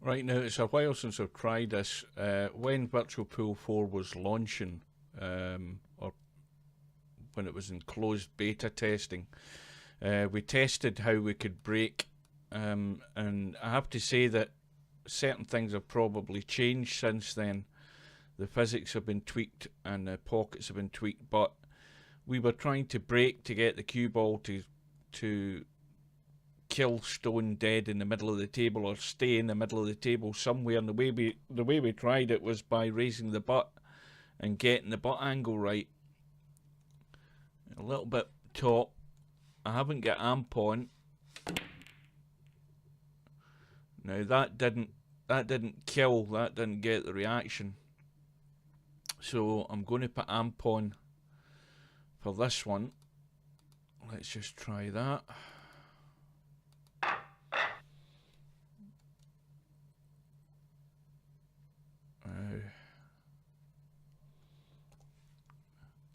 Right now, it's a while since I've tried this. When Virtual Pool 4 was launching, or when it was in closed beta testing, we tested how we could break, and I have to say that certain things have probably changed since then. The physics have been tweaked and the pockets have been tweaked, but we were trying to break to get the cue ball to kill stone dead in the middle of the table or stay in the middle of the table somewhere. And the way we tried it was by raising the butt and getting the butt angle right. A little bit top. I haven't got amp on. Now that didn't kill, that didn't get the reaction. So I'm going to put amp on for this one. Let's just try that.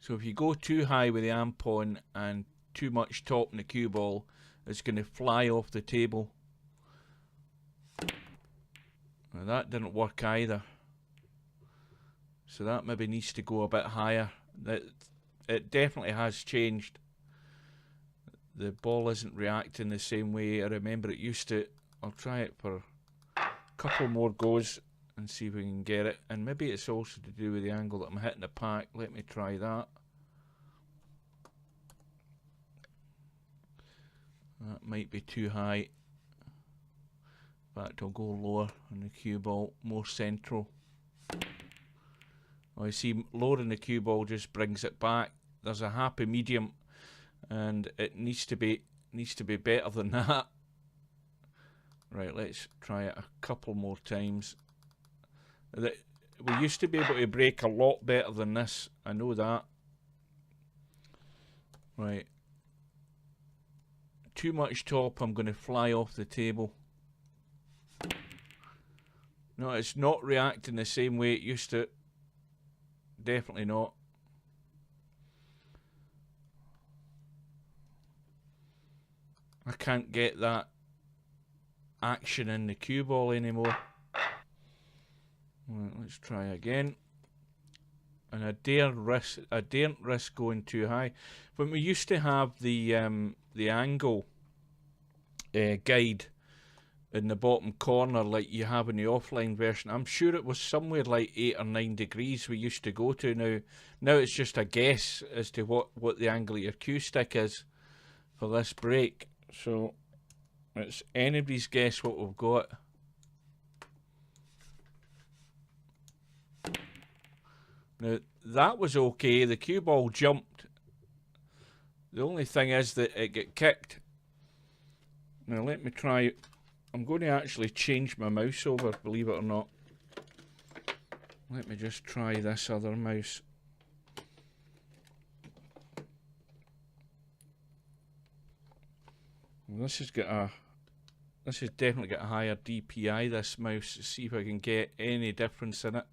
So if you go too high with the amp on and too much top in the cue ball, it's going to fly off the table. Now that didn't work either. So that maybe needs to go a bit higher. It definitely has changed. The ball isn't reacting the same way I remember it used to. I'll try it for a couple more goes and see if we can get it. And maybe it's also to do with the angle that I'm hitting the pack. Let me try that. That might be too high. In fact, I'll go lower on the cue ball, more central. Well, you see, lowering the cue ball just brings it back. There's a happy medium, and it needs to be better than that. Right, let's try it a couple more times. We used to be able to break a lot better than this. I know that. Right. Too much top, I'm going to fly off the table. No, it's not reacting the same way it used to. Definitely not. I can't get that action in the cue ball anymore. Right, let's try again. And I daren't risk going too high. When we used to have the angle guide in the bottom corner like you have in the offline version, I'm sure it was somewhere like 8 or 9 degrees we used to go to. Now it's just a guess as to what the angle of your cue stick is for this break. So it's anybody's guess what we've got. Now that was okay, the cue ball jumped. The only thing is that it got kicked. Now let me try. I'm going to actually change my mouse over, believe it or not. Let me just try this other mouse. Well, this has definitely got a higher DPI, this mouse. See if I can get any difference in it.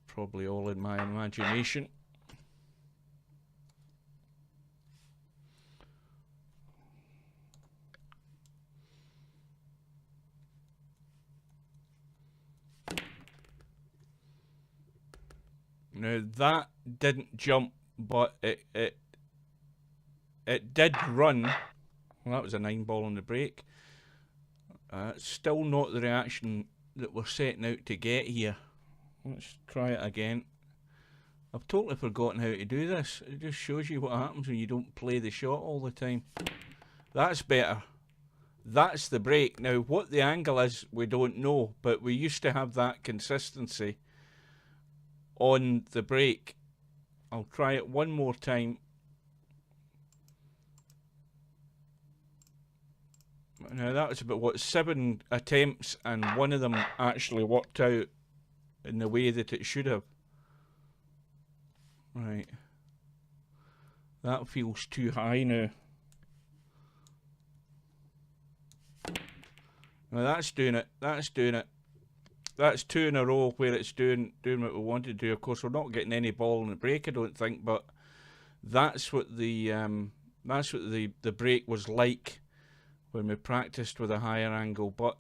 Probably all in my imagination. Now that didn't jump, but it did run. Well, that was a 9 ball on the break. Still not the reaction that we're setting out to get here. Let's try it again. I've totally forgotten how to do this. It just shows you what happens when you don't play the shot all the time. That's better. That's the break. Now, what the angle is, we don't know, but we used to have that consistency on the break. I'll try it one more time. Now, that was about, 7 attempts, and one of them actually worked out in the way that it should have. Right. That feels too high now. Now that's doing it. That's doing it. That's 2 in a row where it's doing what we wanted to do. Of course, we're not getting any ball in the break, I don't think, but that's what the break was like when we practiced with a higher angle, but